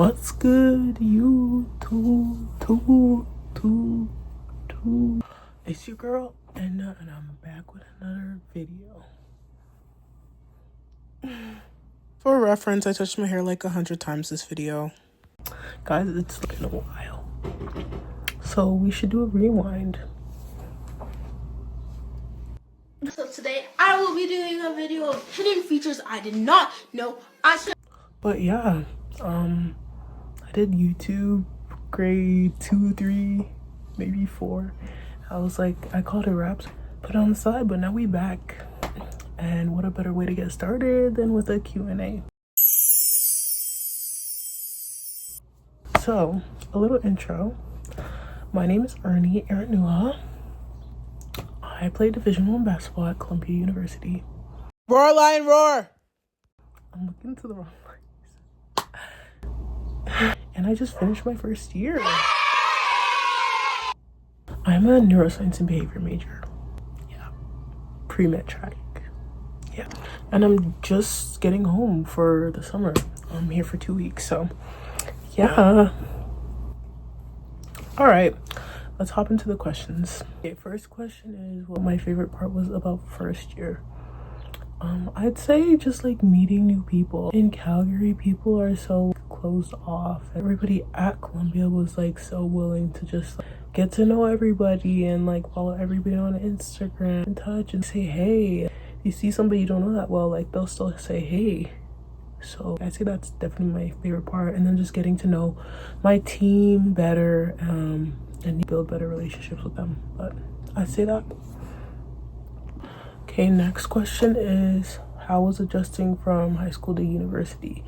What's good, YouTube? It's your girl, and I'm back with another video. For reference, I touched my hair like 100 times this video. Guys, it's been a while. So we should do a rewind. So today I will be doing a video of hidden features I did not know I should. But yeah, I did YouTube grade 2, 3, maybe 4. I was like, I called it raps, put it on the side, but now we back. And what a better way to get started than with a Q&A. So, a little intro. My name is Eirny. I played Division I basketball at Columbia University. Roar, lion, roar! I'm looking to the wrong place. And I just finished my first year. I'm a neuroscience and behavior major. Yeah. Pre-med track. Yeah. And I'm just getting home for the summer. I'm here for 2 weeks, so yeah. All right. Let's hop into the questions. Okay, first question is what my favorite part was about first year. I'd say just like meeting new people. In Calgary, people are so closed off. Everybody at Columbia was like so willing to just like, get to know everybody and like follow everybody on Instagram, in touch and say hey. If you see somebody you don't know that well, like they'll still say hey. So I'd say that's definitely my favorite part. And then just getting to know my team better and build better relationships with them. But I'd say that. Okay, next question is how was adjusting from high school to university?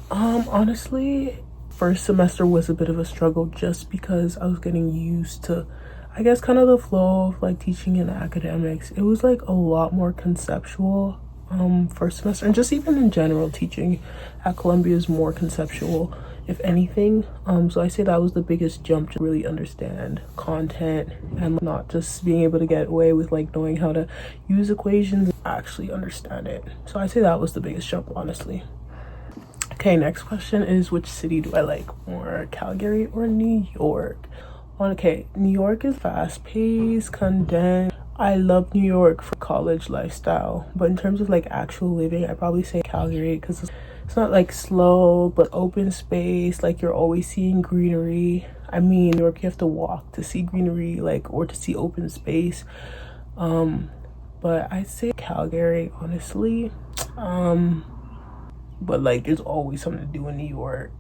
Honestly, first semester was a bit of a struggle just because I was getting used to, I guess, kind of the flow of like teaching in academics. It was like a lot more conceptual first semester, and just even in general teaching at Columbia is more conceptual if anything. So I say that was the biggest jump, to really understand content and not just being able to get away with like knowing how to use equations and actually understand it. So I say that was the biggest jump, honestly. Okay, next question is which city do I like more, Calgary or New York? Okay, New York is fast-paced, condensed. I love New York for college lifestyle, but in terms of like actual living, I probably say Calgary because it's not like slow, but open space. Like you're always seeing greenery. I mean, New York, you have to walk to see greenery, like, or to see open space. But I say Calgary, honestly. But like, there's always something to do in New York.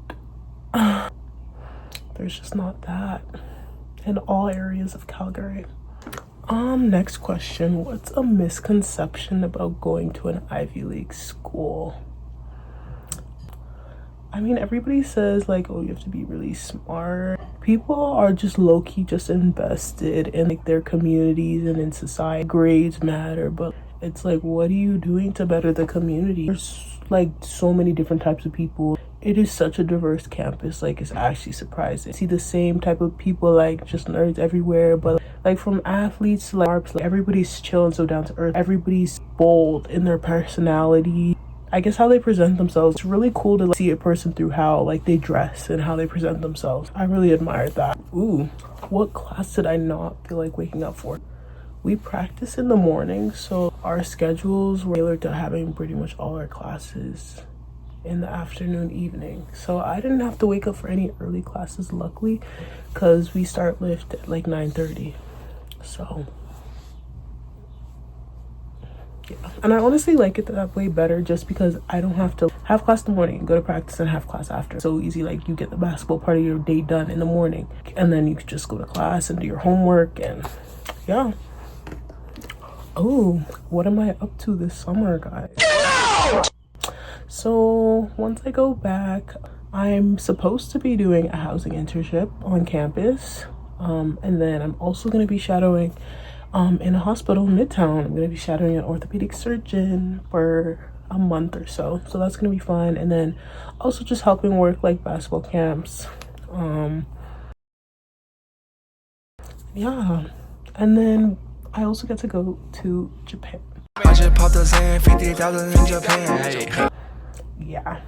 There's just not that in all areas of Calgary. Next question. What's a misconception about going to an Ivy League school? I mean, everybody says like, oh, you have to be really smart. People are just low-key just invested in like their communities and in society. Grades matter, but it's like, what are you doing to better the community? There's like so many different types of people. It is such a diverse campus, like it's actually surprising. I see the same type of people, like just nerds everywhere, but like from athletes to like everybody's chill and so down to earth. Everybody's bold in their personality. I guess how they present themselves. It's really cool to like, see a person through how like they dress and how they present themselves. I really admired that. Ooh, what class did I not feel like waking up for? We practice in the morning, so our schedules were tailored to having pretty much all our classes in the afternoon, evening. So I didn't have to wake up for any early classes, luckily, because we start lift at like 9:30. So yeah, and I honestly like it that way better just because I don't have to have class in the morning, go to practice, and have class after. So easy, like you get the basketball part of your day done in the morning, and then you can just go to class and do your homework, and yeah. Oh, what am I up to this summer, guys? So once I go back, I'm supposed to be doing a housing internship on campus. And then I'm also going to be shadowing in a hospital in Midtown. I'm going to be shadowing an orthopedic surgeon for a month or so. So that's going to be fun. And then also just helping work like basketball camps. Yeah. And then I also get to go to Japan. I just popped a 50,000 in Japan. Yeah.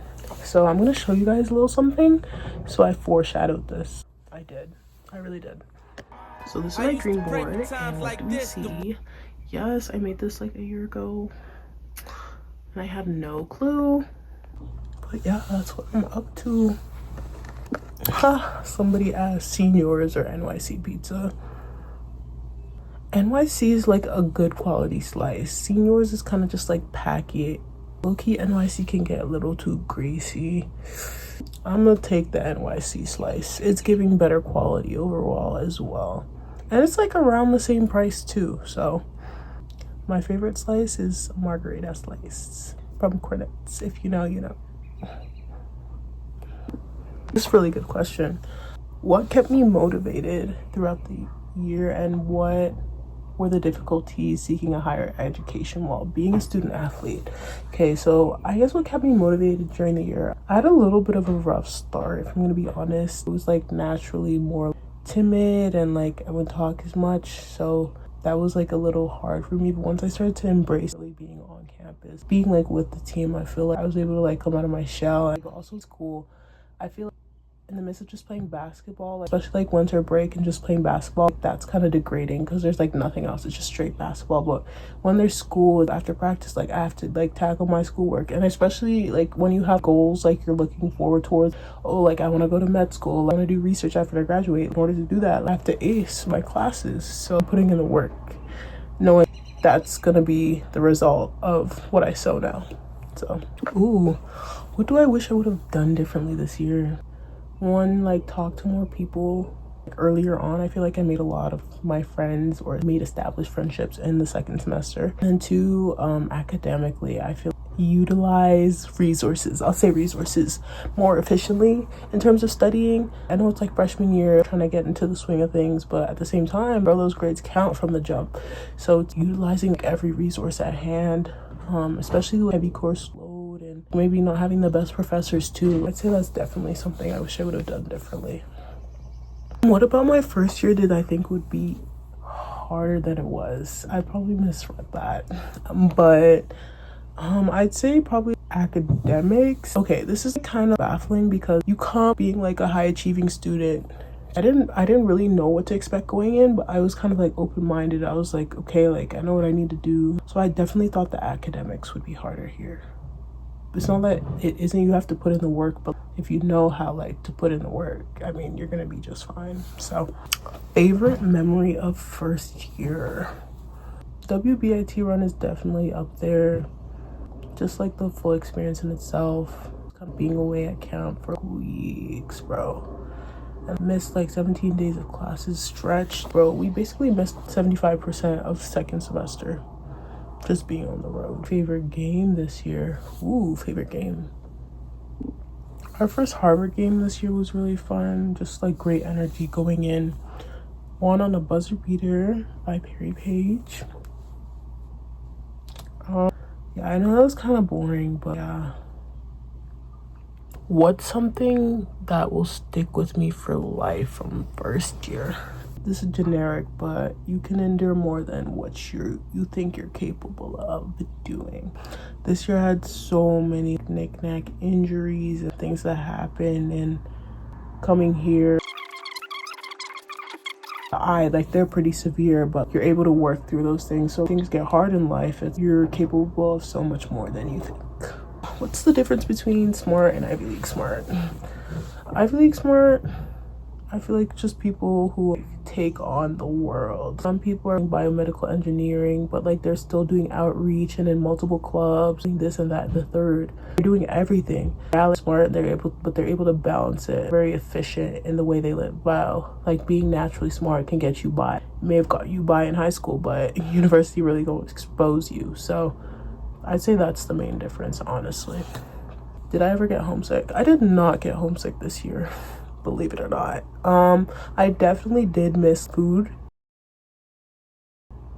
So I'm gonna show you guys a little something. So I foreshadowed this. I did. I really did. So this is my dream board, and what do we see? Yes, I made this like a year ago, and I had no clue. But yeah, that's what I'm up to. Somebody asked seniors or NYC pizza. NYC is like a good quality slice. Seniors is kind of just like packet. Low-key NYC can get a little too greasy. I'm gonna take the NYC slice. It's giving better quality overall as well. And it's like around the same price too. So my favorite slice is margarita slice from Cornet's. If you know, you know. This is a really good question. What kept me motivated throughout the year, and what were the difficulties seeking a higher education while being a student athlete? Okay, so I guess what kept me motivated during the year, I had a little bit of a rough start, if I'm gonna be honest. It was like naturally more timid, and like I wouldn't talk as much, so that was like a little hard for me. But once I started to embrace really being on campus, being like with the team, I feel like I was able to like come out of my shell. And also it's cool, I feel like in the midst of just playing basketball, like, especially like winter break and just playing basketball, that's kind of degrading because there's like nothing else. It's just straight basketball. But when there's school after practice, like I have to like tackle my schoolwork. And especially like when you have goals like you're looking forward towards, oh, like I want to go to med school, I want to do research after I graduate. In order to do that, I have to ace my classes. So putting in the work, knowing that's gonna be the result of what I sow now. So ooh, what do I wish I would have done differently this year? One, like talk to more people. Like, earlier on, I feel like I made a lot of my friends or made established friendships in the second semester. And two, academically, I feel utilize resources, I'll say resources, more efficiently in terms of studying. I know it's like freshman year, trying to get into the swing of things, but at the same time, bro, those grades count from the jump. So it's utilizing like, every resource at hand, especially with heavy course load and maybe not having the best professors too. I'd say that's definitely something I wish I would have done differently. What about my first year did I think would be harder than it was? I probably misread that, but I'd say probably academics. Okay, this is kind of baffling because you come being like a high achieving student. I didn't really know what to expect going in, but I was kind of like open-minded. I was like, okay, like I know what I need to do. So I definitely thought the academics would be harder here. It's not that it isn't, you have to put in the work, but if you know how like to put in the work, I mean, you're gonna be just fine. So favorite memory of first year, WBIT run is definitely up there. Just like the full experience in itself, kind of being away at camp for weeks, bro. I missed like 17 days of classes stretched, bro. We basically missed 75% of second semester just being on the road. Favorite game this year? Ooh, favorite game. Our first Harvard game this year was really fun. Just like great energy going in. Won on a buzzer beater by Perry Page. Yeah, I know that was kind of boring, but yeah. What's something that will stick with me for life from first year? This is generic, but you can endure more than what you think you're capable of doing. This year I had so many knick-knack injuries and things that happened, and coming here, like they're pretty severe, but you're able to work through those things. So things get hard in life, you're capable of so much more than you think. What's the difference between smart and Ivy League smart? Ivy League smart, I feel like just people who take on the world. Some people are in biomedical engineering, but like they're still doing outreach and in multiple clubs, doing this and that and the third. They're doing everything. They're smart, they're able to balance it. Very efficient in the way they live. Wow, like being naturally smart can get you by. It may have got you by in high school, but university really gonna expose you. So I'd say that's the main difference, honestly. Did I ever get homesick? I did not get homesick this year, believe it or not. I definitely did miss food,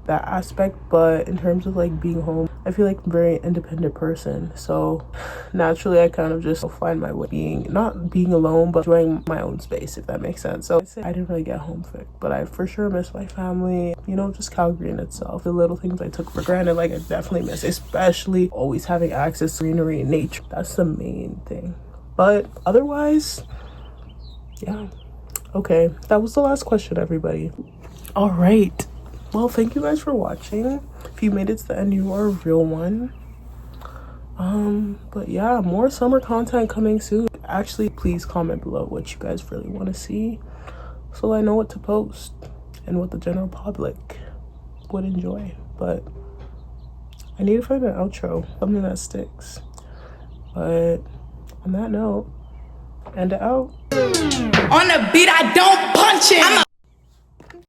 that aspect, but in terms of like being home, I feel like I'm a very independent person, so naturally I kind of just find my way not being alone, but enjoying my own space, if that makes sense. So I didn't really get homesick, but I for sure miss my family, you know, just Calgary in itself. The little things I took for granted, like I definitely miss, especially always having access to greenery and nature. That's the main thing. But otherwise, yeah. Okay, that was the last question, everybody. All right, well, thank you guys for watching. If you made it to the end, you are a real one. But yeah, more summer content coming soon. Actually, please comment below what you guys really want to see so I know what to post and what the general public would enjoy. But I need to find an outro, something that sticks. But on that note, and out. On the beat, I don't punch it.